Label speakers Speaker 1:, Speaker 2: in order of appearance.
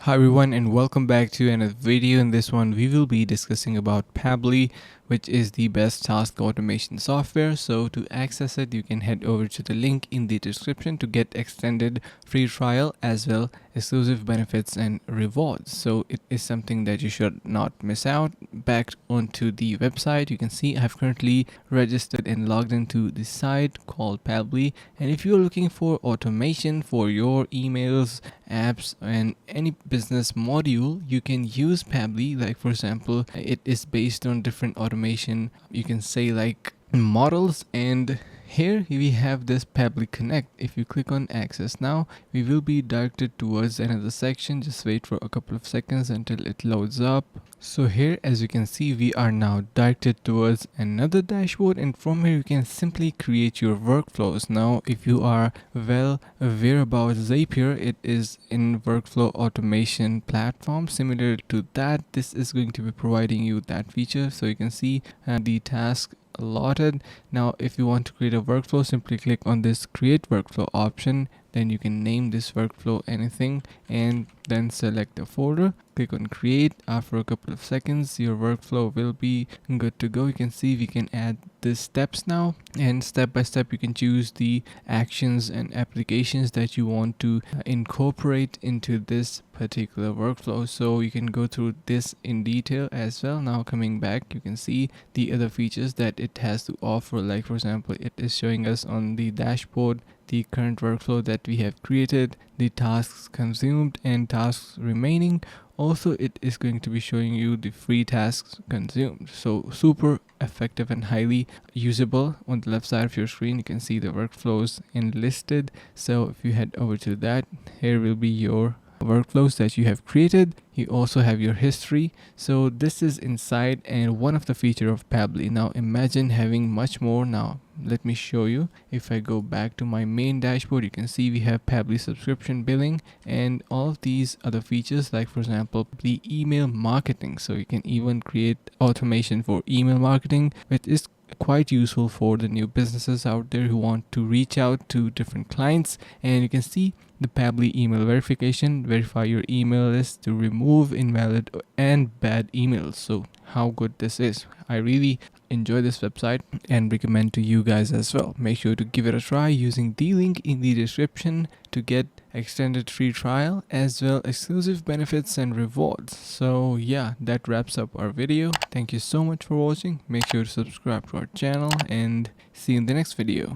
Speaker 1: Hi everyone and welcome back to another video. In this one we will be discussing about Pabbly, which is the best task automation software. So to access it you can head over to the link in the description to get extended free trial as well exclusive benefits and rewards. So it is something that you should not miss out. Back onto the website, you can see I've currently registered and logged into the site called Pabbly, and if you're looking for automation for your emails, apps and any business module, you can use Pabbly. Like for example, it is based on different automation, you can say, like models. And here we have this Pabbly Connect. If you click on access now, we will be directed towards another section. Just wait for a couple of seconds until it loads up. So here, as you can see, we are now directed towards another dashboard, and from here you can simply create your workflows. Now if you are well aware about Zapier, it is in workflow automation platform. Similar to that, this is going to be providing you that feature. So you can see the task allotted. Now if you want to create a workflow, simply click on this create workflow option. Then you can name this workflow anything and then select a folder, click on create. After a couple of seconds your workflow will be good to go. You can see we can add the steps now, and step by step you can choose the actions and applications that you want to incorporate into this particular workflow. So you can go through this in detail as well. Now coming back, you can see the other features that it has to offer. Like for example, it is showing us on the dashboard the current workflow that we have created, the tasks consumed and tasks remaining. Also it is going to be showing you the free tasks consumed. So super effective and highly usable. On the left side of your screen you can see the workflows enlisted. So if you head over to that, here will be your workflows that you have created. You also have your history. So this is inside and one of the feature of Pabbly. Now imagine having much more. Now let me show you. If I go back to my main dashboard, you can see we have Pabbly subscription billing and all of these other features, like for example the email marketing. So you can even create automation for email marketing, which is quite useful for the new businesses out there who want to reach out to different clients. And you can see the Pabbly email verification, verify your email list to remove invalid and bad emails. So how good this is. I really enjoy this website and recommend to you guys as well. Make sure to give it a try using the link in the description to get extended free trial as well exclusive benefits and rewards. So yeah, that wraps up our video. Thank you so much for watching. Make sure to subscribe to our channel and see you in the next video.